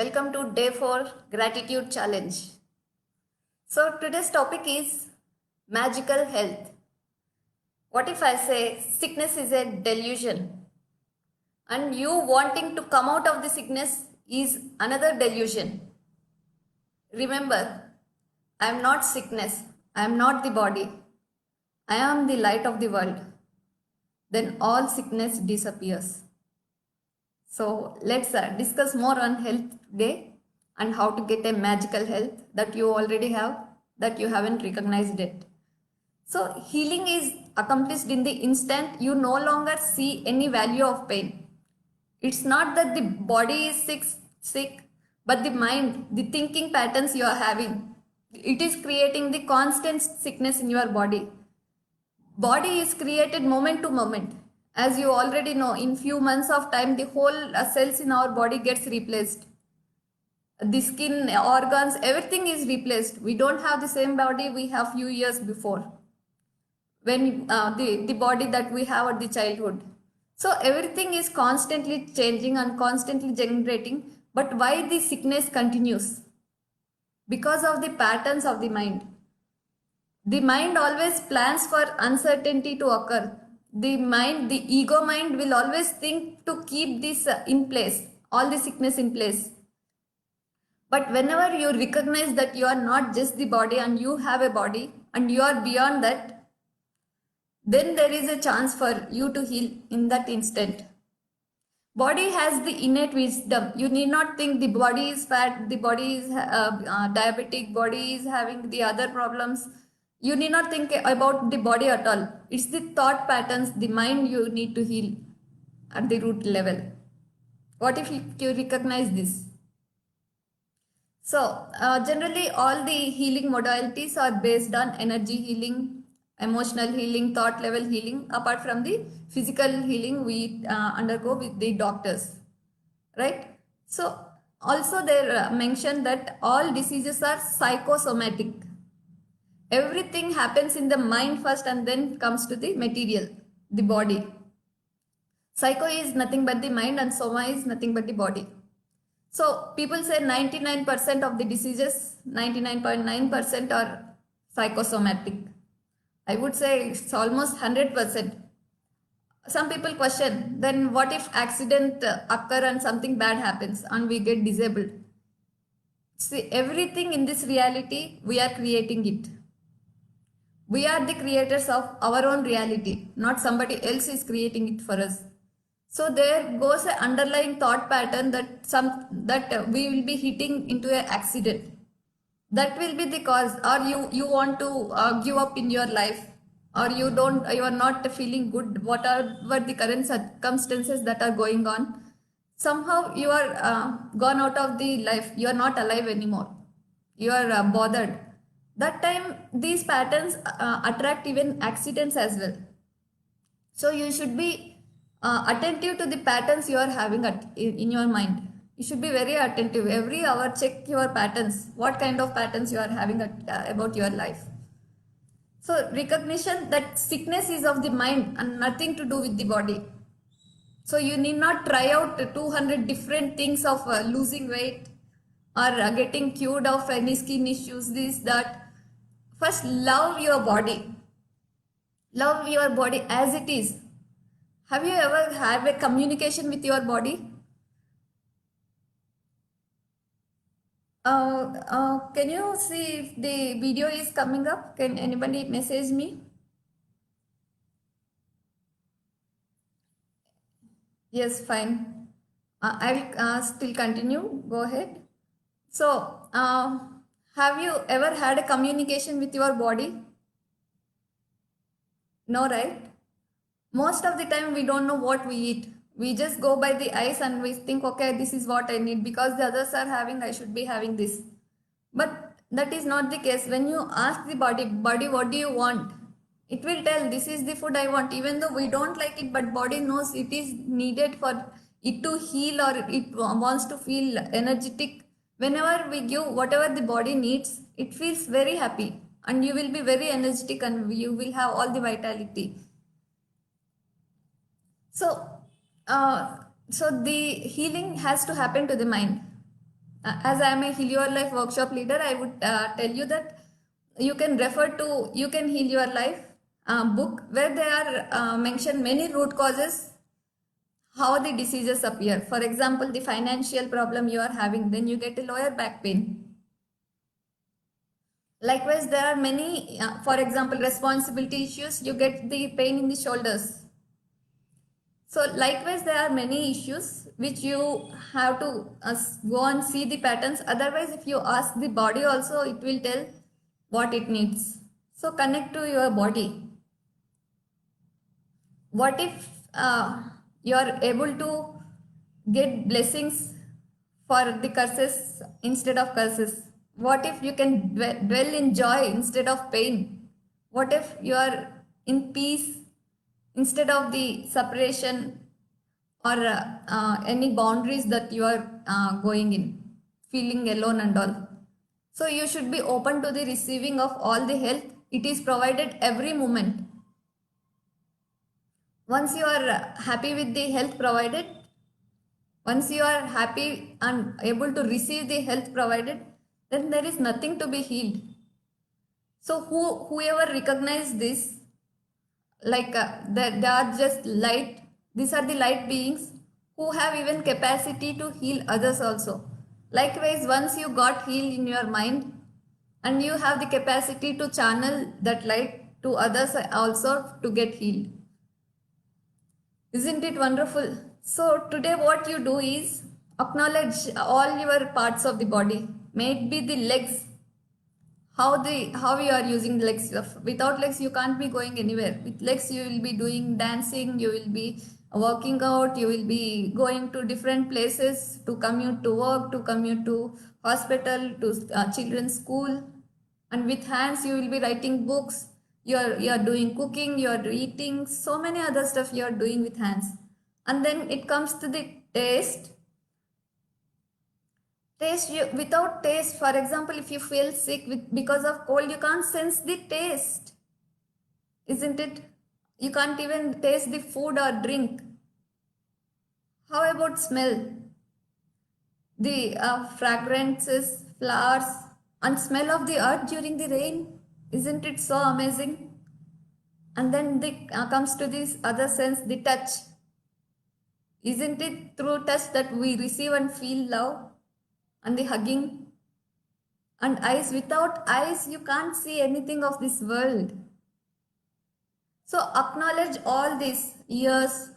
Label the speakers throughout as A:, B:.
A: Welcome to day 4 gratitude challenge. So today's topic is magical health. What if I say sickness is a delusion and you wanting to come out of the sickness is another delusion? Remember, I am not sickness. I am not the body. I am the light of the world. Then all sickness disappears. So let's discuss more on health today and how to get a magical health that you already have, that you haven't recognized it. So healing is accomplished in the instant you no longer see any value of pain. It's not that the body is sick, but the mind, the thinking patterns you are having, it is creating the constant sickness in your body. Body is created moment to moment. As you already know, in few months of time, the whole cells in our body gets replaced. The skin, organs, everything is replaced. We don't have the same body we have few years before. When the body that we have at the childhood. So everything is constantly changing and constantly generating. But why the sickness continues? Because of the patterns of the mind. The mind always plans for uncertainty to occur. The ego mind will always think to keep this in place, all the sickness in place. But whenever you recognize that you are not just the body and you have a body and you are beyond that, then there is a chance for you to heal in that instant. Body has the innate wisdom. You need not think the body is fat, the body is diabetic, body is having the other problems. You need not think about the body at all. It's the thought patterns, the mind you need to heal at the root level. What if you recognize this? So generally all the healing modalities are based on energy healing, emotional healing, thought level healing, apart from the physical healing we undergo with the doctors, right? So also they mentioned that all diseases are psychosomatic. Everything happens in the mind first and then comes to the material, the body. Psycho is nothing but the mind and soma is nothing but the body. So people say 99% of the diseases, 99.9% are psychosomatic. I would say it's almost 100%. Some people question, then what if accident occur and something bad happens and we get disabled? See, everything in this reality, we are creating it. We are the creators of our own reality, not somebody else is creating it for us. So there goes an underlying thought pattern that we will be hitting into an accident. That will be the cause, or you want to give up in your life, or you are not feeling good. Whatever the current circumstances that are going on, somehow you are gone out of the life. You are not alive anymore. You are bothered. That time these patterns attract even accidents as well. So you should be attentive to the patterns you are having in your mind. You should be very attentive. Every hour check your patterns. What kind of patterns you are having about your life. So recognition that sickness is of the mind and nothing to do with the body. So you need not try out 200 different things of losing weight or getting cured of any skin issues, this, that. First, love your body. Love your body as it is. Have you ever had a communication with your body? Can you see if the video is coming up? Can anybody message me? Yes, fine. I will still continue. Go ahead. So, have you ever had a communication with your body? No, right? Most of the time we don't know what we eat. We just go by the eyes and we think, okay, this is what I need because the others are having, I should be having this. But that is not the case. When you ask the body, what do you want? It will tell, this is the food I want. Even though we don't like it, but body knows it is needed for it to heal or it wants to feel energetic. Whenever we give whatever the body needs, it feels very happy and you will be very energetic and you will have all the vitality. So, so the healing has to happen to the mind. as I am a Heal Your Life workshop leader, I would tell you that you can refer to You Can Heal Your Life book, where there are mentioned many root causes how the diseases appear. For example, the financial problem you are having, then you get a lower back pain. Likewise, there are many, for example, responsibility issues, you get the pain in the shoulders. So likewise, there are many issues which you have to go and see the patterns. Otherwise, if you ask the body also, it will tell what it needs. So connect to your body. What if you are able to get blessings for the curses instead of curses? What if you can dwell in joy instead of pain? What if you are in peace instead of the separation or any boundaries that you are going in, feeling alone and all? So you should be open to the receiving of all the help. It is provided every moment. Once you are happy with the health provided, once you are happy and able to receive the health provided, then there is nothing to be healed. So whoever recognize this, like they are just light, these are the light beings who have even capacity to heal others also. Likewise, once you got healed in your mind and you have the capacity to channel that light to others also to get healed. Isn't it wonderful? So today what you do is acknowledge all your parts of the body. May it be the legs. How you are using the legs. Without legs you can't be going anywhere. With legs you will be doing dancing, you will be working out, you will be going to different places to commute to work, to commute to hospital, to children's school. And with hands you will be writing books, you're doing cooking, you're eating, so many other stuff you're doing with hands. And then it comes to the taste. You, without taste, for example, if you feel sick because of cold, you can't sense the taste, isn't it? You can't even taste the food or drink. How about smell? The fragrances, flowers, and smell of the earth during the rain, isn't it so amazing? And then comes to this other sense, the touch. Isn't it through touch that we receive and feel love? And the hugging. And eyes, without eyes you can't see anything of this world. So acknowledge all these. Ears,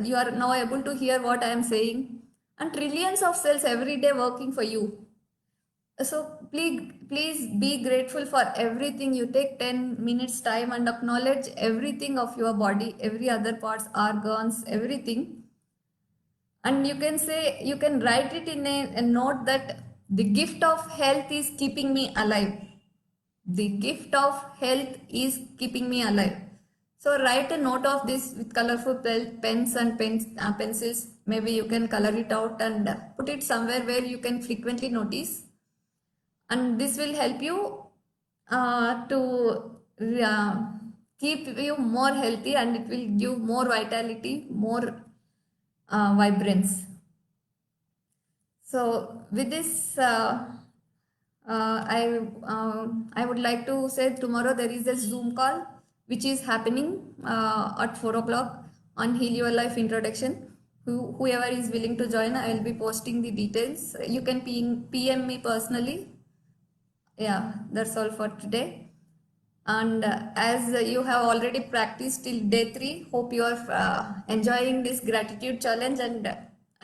A: you are now able to hear what I am saying, and trillions of cells every day working for you. So please be grateful for everything. You take 10 minutes time and acknowledge everything of your body, every other parts, organs, everything. And you can say, you can write it in a note that the gift of health is keeping me alive. The gift of health is keeping me alive. So write a note of this with colorful pens and pencils. Maybe you can color it out and put it somewhere where you can frequently notice. And this will help you to keep you more healthy, and it will give more vitality, more vibrance. So with this, I would like to say tomorrow there is a Zoom call which is happening at 4 o'clock on Heal Your Life introduction. Whoever is willing to join, I will be posting the details. You can PM me personally. Yeah, that's all for today. And as you have already practiced till day 3, hope you are enjoying this gratitude challenge, and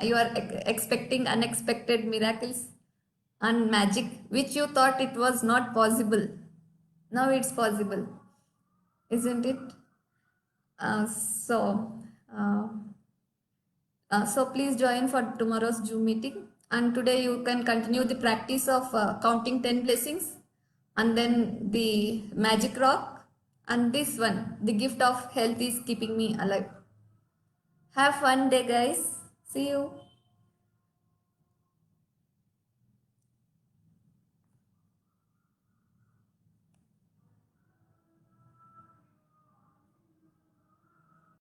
A: you are expecting unexpected miracles and magic which you thought it was not possible. Now it's possible, isn't it? Uh, so, uh, so please join for tomorrow's Zoom meeting. And today you can continue the practice of counting 10 blessings, and then the magic rock, and this one, the gift of health is keeping me alive. Have fun day, guys. See you.